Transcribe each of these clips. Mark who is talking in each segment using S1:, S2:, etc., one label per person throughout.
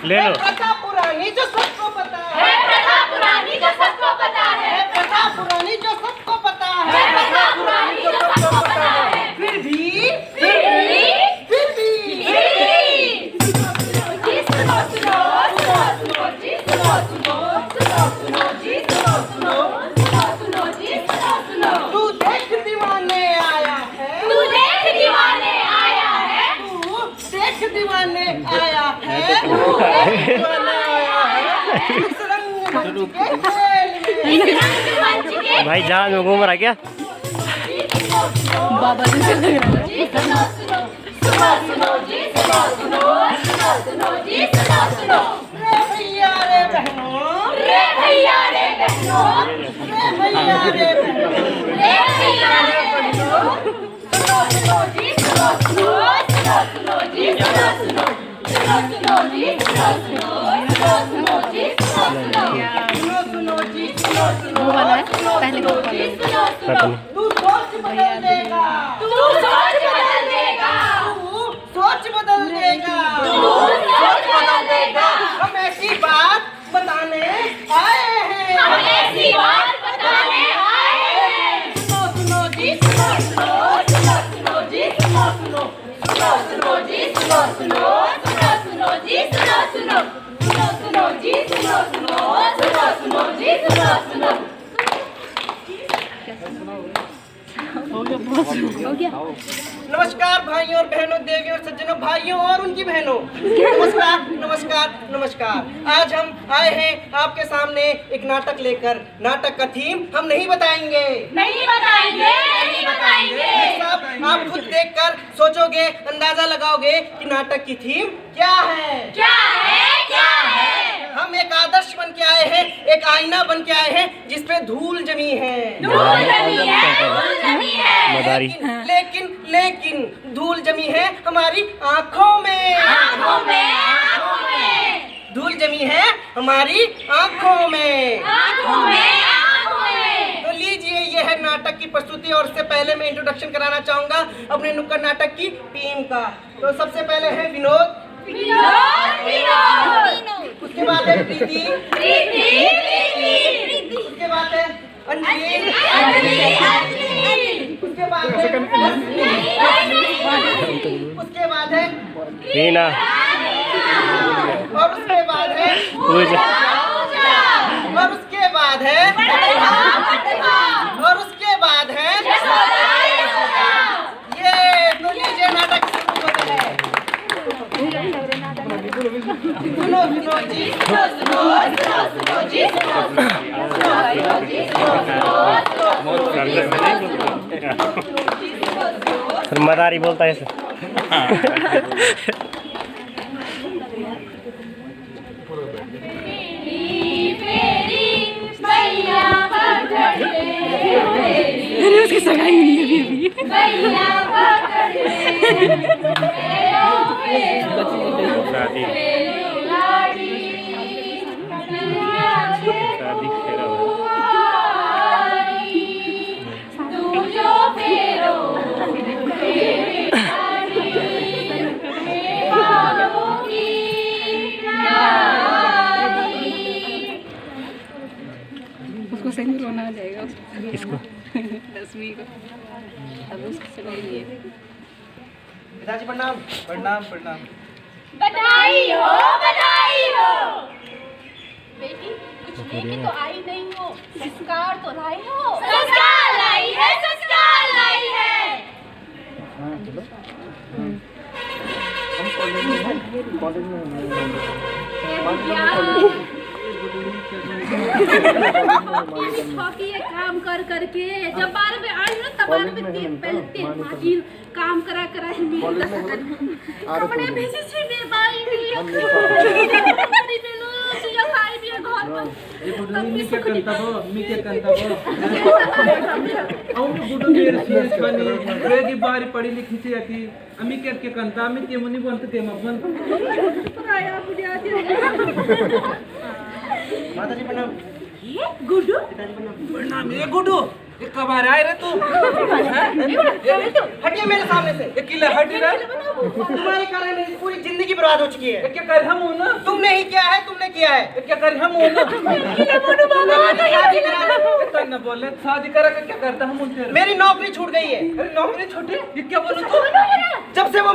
S1: ले लो।
S2: प्रथा पुरानी जो सबको पता
S3: है, प्रथा पुरानी जो सबको पता है,
S2: प्रथा पुरानी जो सबको पता
S3: है, प्रथा पुरानी जो सबको पता है।
S2: फिर भी
S3: जी सुनो सुनो सुनो सुनो जी सुनो सुनो सुनो सुनो जी सुनो सुनो सुनो सुनो जी सुनो सुनो।
S2: तू देख दीवाने आया है,
S3: तू देख दीवाने आया है,
S2: तू देख दीवाने आया है,
S3: दीवाने आया है।
S2: इस रंगमंच के खेल में,
S3: इस रंगमंच के
S1: भाई जहाज में घूम रहा क्या?
S3: बाबा जी से लग रहा है। जी सुनो सुनो सुनो सुनो जी सुनो सुनो सुनो सुनो जी सुनो सुनो।
S2: रे भैया रे बहनों,
S3: रे भैया रे बहनों,
S2: रे भैया रे बहनों,
S3: रे भैया रे बहनों, सुनो सुनो जी सुनो सुनो सुनो सुनो जी सुनो सुनो सुनो सुनो जी सुनो सुनो सुनो सुनो जी सुनो सुनो
S2: सुनो जी सुनो सुनो,
S4: वो वाला है पहले का वाला
S3: जी सुनो सुनो।
S2: तू सोच बदल देगा,
S3: तू सोच बदल देगा,
S2: तू सोच बदल देगा,
S3: तू सोच बदल देगा।
S2: हम ऐसी बात बताने आए हैं,
S3: हम ऐसी बात बताने आए हैं। सुनो सुनो जी सुनो सुनो सुनो सुनो जी सुनो सुनो सुनो सुनो जी सुनो सुनो सुनो सुनो जी सुनो सुनो सुनो सुनो जी सुनो सुनो सुनो सुनो जी सुनो सुनो।
S4: हो गया।
S2: नमस्कार भाइयों और बहनों, देवियों और सज्जनों, भाइयों और उनकी बहनों, नमस्कार नमस्कार नमस्कार। आज हम आए हैं आपके सामने एक नाटक लेकर। नाटक का थीम हम नहीं बताएंगे,
S3: नहीं बताएंगे, नहीं बताएंगे।
S2: सब आप खुद देखकर सोचोगे, अंदाजा लगाओगे कि नाटक की थीम क्या है।
S3: क्या है, क्या है?
S2: हम एक आदर्श बन के आए हैं, एक आईना बन के आए हैं जिसपे धूल जमी है।
S3: धूल जमी है, धूल जमी है।
S1: मदारी।
S2: लेकिन लेकिन धूल जमी है हमारी आँखों में,
S3: आँखों में, आँखों में।
S2: धूल जमी है हमारी आँखों में,
S3: आँखों में, आँखों में।
S2: तो लीजिए ये है नाटक की प्रस्तुति। और उससे पहले मैं इंट्रोडक्शन कराना चाहूंगा अपने नुक्कड़ नाटक की टीम का। तो सबसे पहले है विनोद,
S3: विनोद, विनोद।
S2: उसके बाद है प्रीति,
S3: प्रीति, प्रीति।
S2: उसके बाद है अंजलि,
S3: अंजलि, अंजलि।
S2: उसके बाद है रश्मि, उसके बाद है
S1: रीना,
S2: और उसके बाद है
S1: पूजा,
S2: और उसके बाद है और उसके बाद है ये। तो लीजिए नाटक शुरू होता है। सुनो सुनो जी
S3: सुनो सुनो सुनो सुनो जी सुनो सुनो जी सुनो।
S1: मदारी बोलता है ऐसे।
S4: अरे उसकी सगाई हुई है अभी अभी।
S1: शादी शादी फेरा हो
S4: उसको सही में रोना आ जाएगा
S1: इसको।
S4: दसवीं को अब उसकी सगाई हुई है।
S2: पिताजी प्रणाम। प्रणाम प्रणाम।
S3: बधाई हो, बधाई हो। बेटी कुछ लेके तो आई नहीं हो, संस्कार तो लाई हो। संस्कार लाई है, संस्कार लाई है।
S5: ये काम कर करके जब 12 में आई ना तब 12 में पहले 3 काम करा करा ही मिल अपने भेजी छी ने बाई भी अपनी में लो सिया खाई भी घर पर
S6: मी क्या करता वो अम्मी बुडो मेरे सीएस बनी वेगी बारी पढ़ी लिखी थी अति अम्मी क्या करता अम्मी के मुनी बनते के मगन
S5: पराया बुढ़िया थी
S2: माता जी प्रणाम।
S5: ये गुड्डू
S6: प्रणाम ये गुडू ये कब आ रहा है रे तू
S2: हटिए मेरे सामने से।
S6: ये किला हटी रे
S2: तुम्हारे कारण मेरी पूरी जिंदगी बर्बाद हो चुकी है।
S6: ये क्या कर हम हो ना
S2: तुमने ही किया है, तुमने किया है।
S6: ये क्या कर हम हो ना
S2: शादी करा दो।
S6: इतना बोले शादी करा के क्या करता हम उनसे
S2: मेरी नौकरी छूट गई है।
S6: अरे नौकरी छोटी ये क्या बोलो तू
S2: जब से वो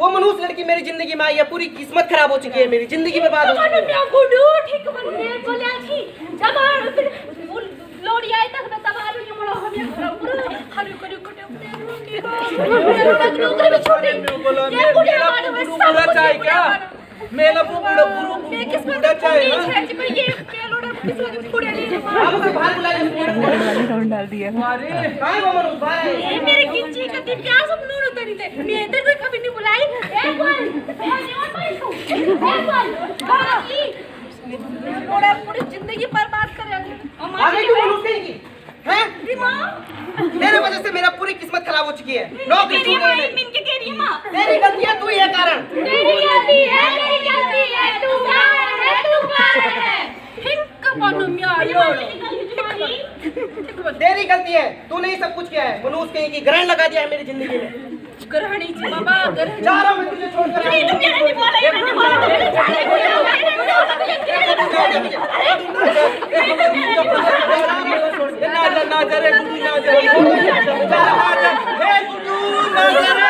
S2: मनुष्य लड़की मेरी जिंदगी में आई है, पूरी किस्मत खराब हो चुकी है, मेरी जिंदगी बर्बाद हो चुकी है।
S5: गुड्डू ठीक बोले थी जब लोड़ी आई तक मैं तबारू ये मोड़ा हम पूरा हरी करी कटे नौकरी भी छोड़ी
S6: बोलो मेला चाय क्या मेला बुड़ा चाय
S5: ये पेलोड़ा किसी फुड़े ले
S2: आप उसे बाहर बुलाइए।
S4: राउंड डाल दिया
S6: अरे
S2: कहाँ है वो मनुष्य? भाई
S5: मेरे किंची का दिन क्या सब नूर उतरी थे मैं इधर कोई कभी नहीं बुलाई एक बार बाकी मोड़ा पूरी जिंदगी बर्बाद कर
S2: आगे क्यों मनुष्य की हैं? मेरे वजह से मेरा पूरी किस्मत खराब हो चुकी है। नौकरी छूट गई है।
S5: मिनके कह रही मां
S2: तेरी गलतियां तू ही है कारण।
S5: तेरी गलती है तू है हिक बनो मिया
S2: तेरी गलती है, तूने ही सब कुछ किया है। मनुष्य कहीं की ग्रहण लगा दिया है मेरी जिंदगी में।
S5: ग्रहणी जी बाबा ग्रहण
S2: जा रहा हूं मैं तुझे छोड़कर।
S5: नहीं तुम ये नहीं बोला ये नहीं बोला
S6: ना जा रे गुडू ना जा हे गुडू ना जा रे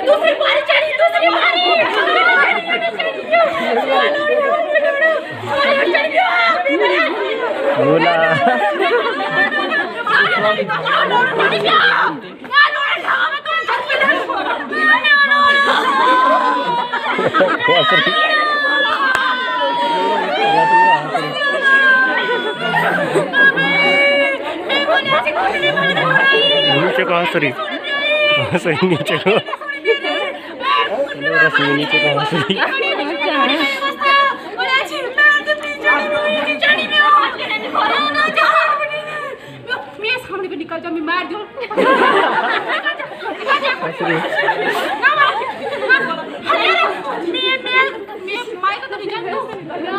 S5: दूसरी बारी चढ़ी
S1: बोला नीचे को हंसरी नीचे को रश्मि नीचे को हंसरी
S5: मैं सामने पे निकल जा मैं मार दूं मैं माइक तो नहीं जानता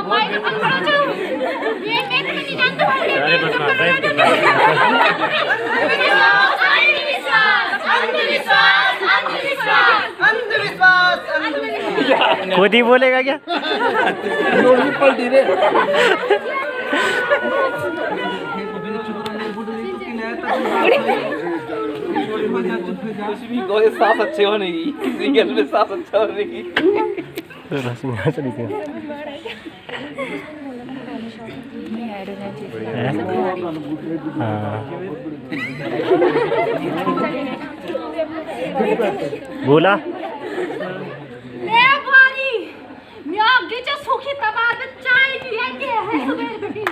S5: माइक तो खड़ा जाऊं मैं तो नहीं जानता
S1: अरे बस मार
S2: अंधविश्वास।
S1: खुद ही बोलेगा क्या?
S6: पलटी रे सांस अच्छे होने की सीरियल में सांस अच्छा होने की
S1: रश्मि हंसरी क्यों? हाँ बोला
S5: मैं भारी मैं आगे जो सूखी तबार में चाय नहीं है के है सुबह बेटी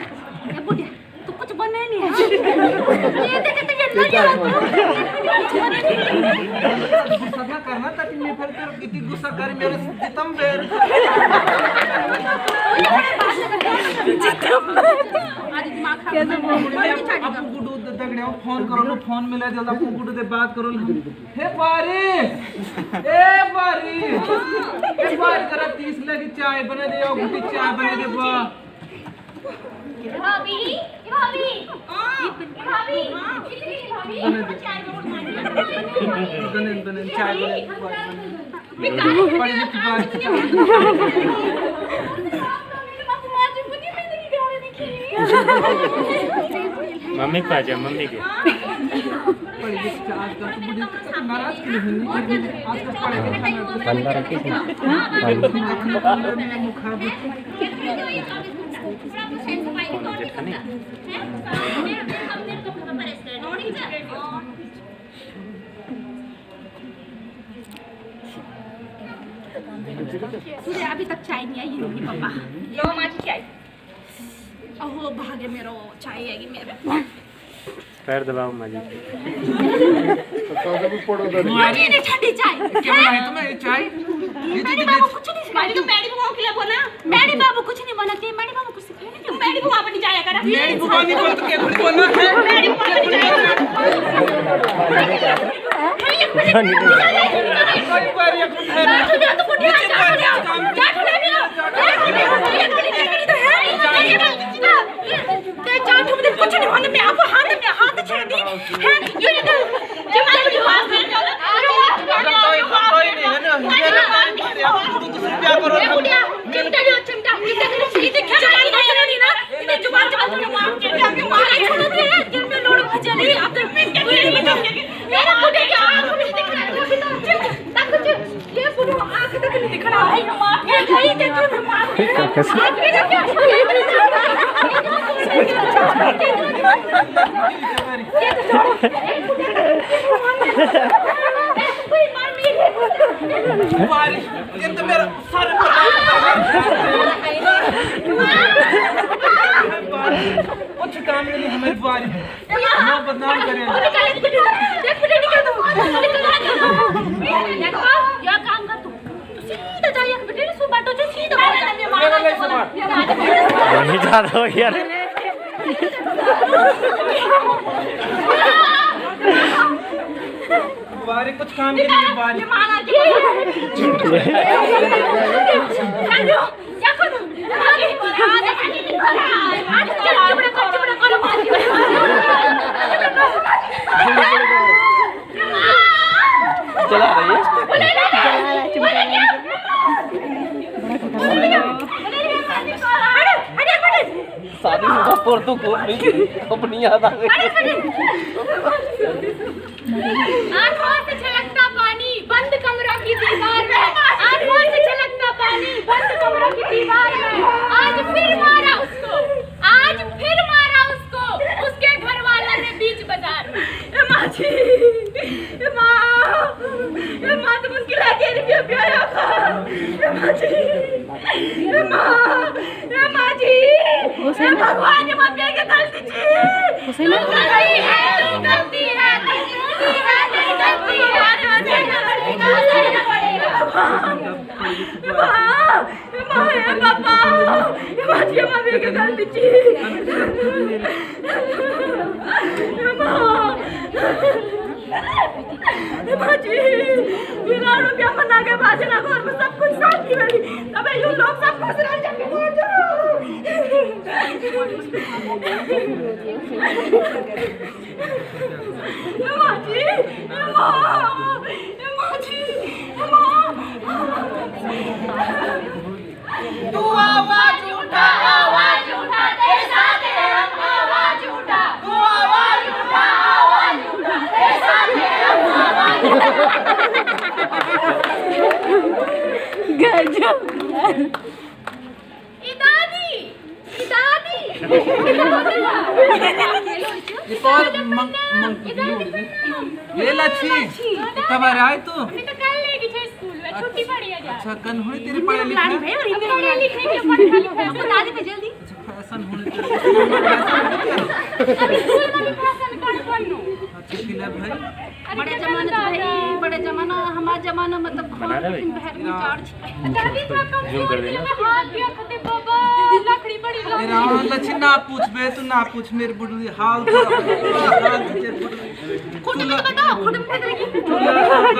S5: ये बुढ़िया तू कुछ बने नहीं है ये देख तो ये लगे
S6: गुस्सा करना ताकि मैं फिर तेरे कितनी गुस्सा करे मेरे जितम बेर
S5: आज दिमाग खराब
S6: आपको गुडू दगड़े फोन करो ना फोन मिला जल्दी आपको गुडू से बात करो हे बारी जरा 30 लगी चाय बना दे और गुटी चाय बना दे बा
S5: भाभी
S6: बने चाय बना बड़ी बात
S1: मम्मी के पास जा मम्मी के
S6: नाराज क्यों हुई आज का पढ़े
S1: बंदा रखी थी
S5: ये
S1: बैठा नहीं
S5: सूर्य अभी तक चाय नहीं आई है पापा।
S3: लो माँ की चाय।
S5: अहो भाग्य मेरो चाय आएगी मेरे।
S1: पैर दबाओ माँ जी
S5: नहीं ठंडी चाय।
S6: क्या बनाई तुम्हें ये चाय?
S5: मैडी बाबू कुछ नहीं सिखाया।
S3: तो मैडी बुआ के लिए बोला।
S5: मैडी बाबू कुछ नहीं बनाती। मैडी बाबू कुछ सिखाया नहीं।
S3: तुम मैडी बुआ पर नहीं जाया करा।
S6: मेरी बुआ नहीं बोल तो क्या थोड़ी बोलना है?
S3: मैडी बुआ पर नहीं जाया करा।
S6: कोई बार ये कुछ है ना?
S5: तो कुटिया
S6: नीचे पर काम
S5: क्या ठुले भी हो? कुछ नहीं होने में आपको हाथ छेड़ दी है। ये जो मैं जो हाथ में चलो
S6: कोई नहीं है ना ये क्या करो
S5: कुटिया चिमटा चिमटा सीधे जवान नहीं ना इतने जुबान तुमने मार के आपने मारा छोड़ दिया दिल में लोड़ भजली आपने मेरा कुटिया की आंख में दिख रहा है तक ये पूरा आंख तक नहीं दिख रहा है ये कहीं देखो ना मार
S6: ये तो मेरा सारे कुछ काम नहीं हमारी बारी है हम बदनाम करें
S5: या काम कर तू सीधा जा एक बेटे सु बाटो जो सीधा
S1: नहीं जा रहा यार
S6: बारी कुछ काम के लिए बारी
S5: क्या करूं
S6: चला रही है शादी हुआ पर तो अपनी याद आ गई
S5: आँखों से छलकता पानी बंद कमरों की दीवार में आँखों से छलकता पानी बंद कमरों की दीवार में आज फिर मारा उसको उसके घर वालों ने बीच बाजार में माँ जी माँ तुम उसकी लाके रुपया प्यारा था माँ जी भगवान ने माँ प्यार के गलती थी गलती है रुपया मना के बाजना घर में सब कुछ साथ की बड़ी तब यू लोग सब खुश रह जाएंगे
S2: तू आवाज उठा तेरे साथ है हम आवाज उठा तू आवाज उठा तेरे साथ है हम आवाज उठा
S5: गजब इदादी
S6: ये कौन ये लच्छी कब आ रहा है तू
S5: मैं तो कल लेगी थी स्कूल में छुट्टी पड़ी है
S6: अच्छा कल हुई तेरे पढ़े लिखे
S5: पढ़े लिखे के पढ़ बता दे जल्दी
S6: फैशन होने
S5: अभी स्कूल में भी फैशन कर पढ़नो
S6: अच्छा खिला भाई
S5: बड़े जमाना हमारा जमाना मतलब
S1: बना रहे जूम कर देना
S5: लकड़ी बड़ी
S6: तेरा लच्छी ना पूछ बे तू ना पूछ मेरे बुढ़ी हाल
S5: खुद में बताओ खुद में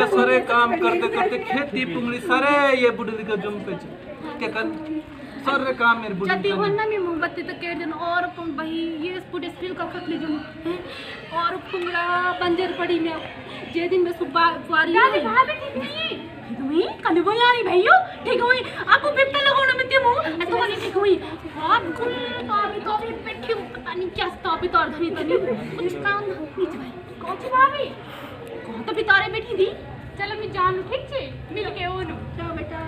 S6: सारे काम करते करते खेती पुंगली सारे ये बुढ़ी का जुम पे क्या कर सारे काम मेरे बुढ़ी
S5: जति होना में मोमबत्ती तक के दिन और तुम वही ये पूरे स्टील का खत ले जो और पुंगड़ा बंजर पड़ी में जे दिन में सुबह वारी यानी भाभी ठीक नहीं हुई कने वो यानी भैयो ठीक हुई आपको बिप्ता लगाने में ते मुंह तो वाली ठीक हुई आप कुल काफी बैठी पता नहीं क्या स्थापित और धनी धनी कुछ काम नहीं भाई कौन सी भाभी कौन तो बितारे बैठी थी चलो मैं जान ठीक छे मिल के ओनु जाओ बेटा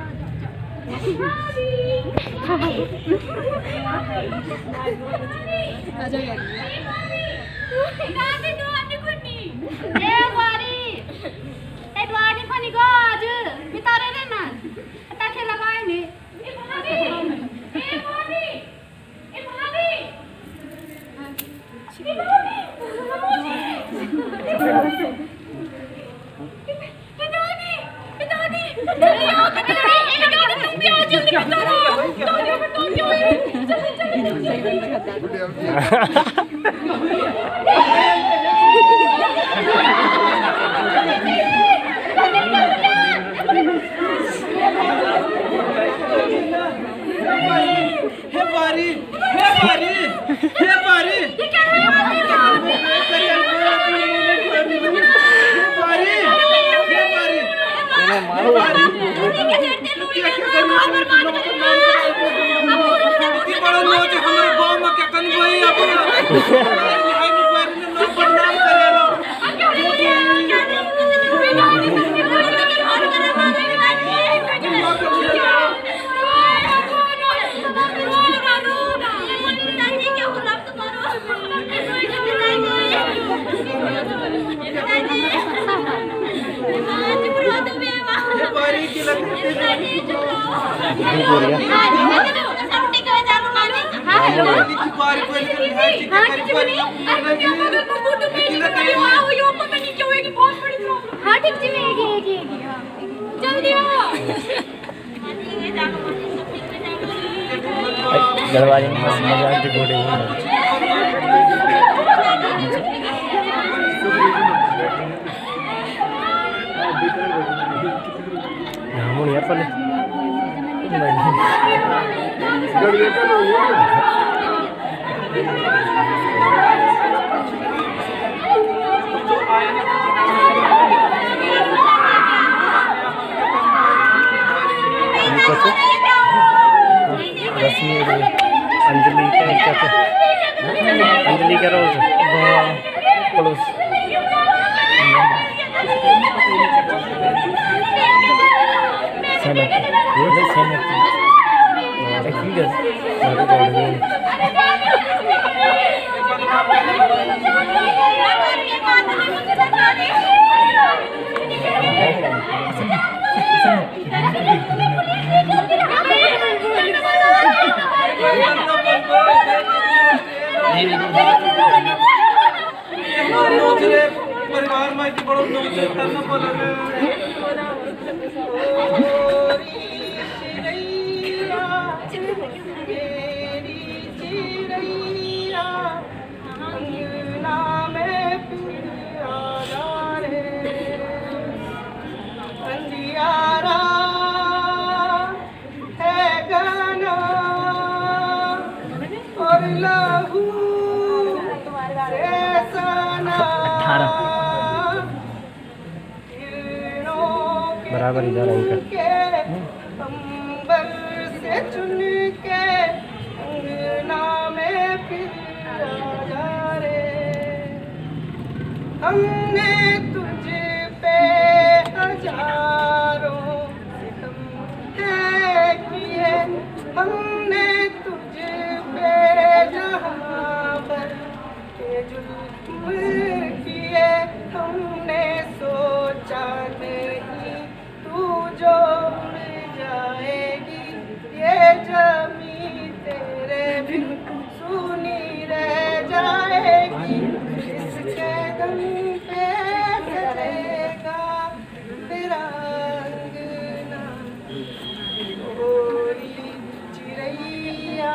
S6: हे बारी हे बारी हे बारी
S1: दरवाजे में मजाक रिकॉर्डिंग नामुन ya pala रश्मि अंजलि अंजलि क्या रोल पड़ोस परिवार में बड़ो करना पड़ा बराबर इधर अंबर से चुन के अंगना में फिर जा रे हमने तुझ पे हजारों सितम किए हमने तुझ पे जहां भर के जुल्म किए हमने सोचा नहीं तू जो उड़ जाएगी ये जमी तेरे बिन सुनी रह जाएगी इसके दम पे चलेगा तेरा अंगना गोरी चिड़ैया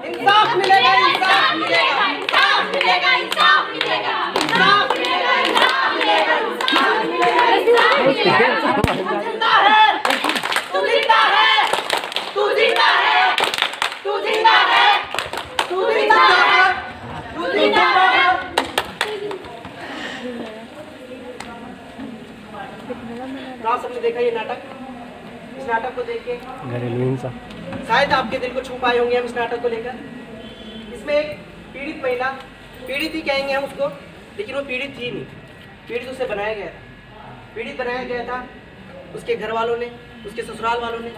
S1: इंसाफ मिलेगा इंसाफ मिलेगा इंसाफ मिलेगा इंसाफ मिलेगा इंसाफ मिलेगा इंसाफ मिलेगा इंसाफ मिलेगा तू जिंदा है तू जिंदा है तू जिंदा है तू जिंदा है तू जिंदा है
S2: तो आप सबने देखा ये नाटक, इस नाटक को देख के
S7: घरेलू हिंसा
S2: शायद आपके दिल को छू पाए होंगे हम इस नाटक को लेकर। इसमें एक पीड़ित महिला, पीड़ित ही कहेंगे हम उसको, लेकिन वो पीड़ित थी नहीं, पीड़ित उसे बनाया गया था। पीड़ित बनाया गया था उसके घर वालों ने, उसके ससुराल वालों ने,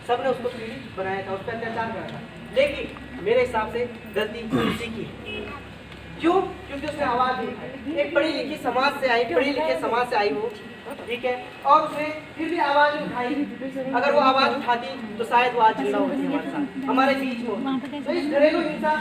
S2: सब ने उसको पीड़ित बनाया था, उस पर अत्याचार करा था। लेकिन मेरे हिसाब से गलती उसी की है। क्यों? क्योंकि उसने आवाज़ दी, एक पढ़ी लिखी समाज से आई, पढ़े लिखे समाज से आई वो, ठीक है, और उसने फिर भी आवाज़ उठाई। अगर वो आवाज़ उठाती तो शायद वो आज जिंदा होती हमारे साथ, हमारे बीच में। तो इस घरेलू हिंसा,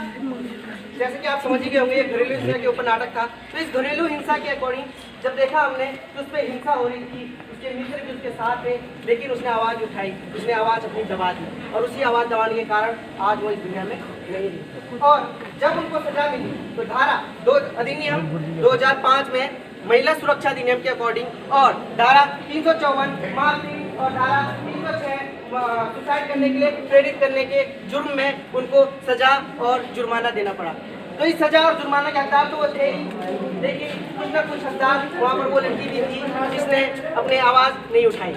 S2: जैसे कि आप समझ ही गए होंगे, ये घरेलू हिंसा के ऊपर नाटक था। तो इस घरेलू हिंसा के अकॉर्डिंग जब देखा हमने तो उस पर हिंसा हो रही थी, उसके मित्र भी उसके साथ थे, लेकिन उसने आवाज़ उठाई, उसने आवाज़ अपनी दबा दी, और उसी आवाज़ दबाने के कारण आज वो इस दुनिया में नहीं रही। और जब उनको सजा मिली तो धारा 2 अधिनियम 2005 में महिला सुरक्षा अधिनियम के अकॉर्डिंग और धारा 354 मारपीट और धारा 306 सुसाइड करने के लिए प्रेरित करने के जुर्म में उनको सजा और जुर्माना देना पड़ा। तो इस सजा और जुर्माना के हकदार तो वो थे ही, लेकिन कुछ ना कुछ हकदार वहाँ पर वो लड़की भी थी जिसने अपनी आवाज़ नहीं उठाई।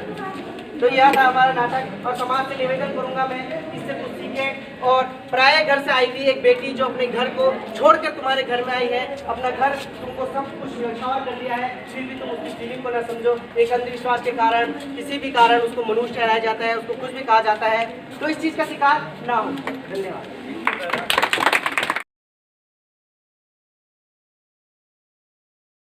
S2: तो यह था हमारा नाटक, और समाज से निवेदन करूंगा मैं इससे कुछ सीखें। और प्राय घर से आई थी एक बेटी जो अपने घर को छोड़कर तुम्हारे घर में आई है, अपना घर तुमको सब कुछ न्यौछावर कर दिया है, फिर भी तुम उसकी फीलिंग को ना समझो। एक अंधविश्वास के कारण, किसी भी कारण उसको मनुष्य ठहराया जाता है, उसको कुछ भी कहा जाता है, तो इस चीज़ का शिकार ना हो। धन्यवाद।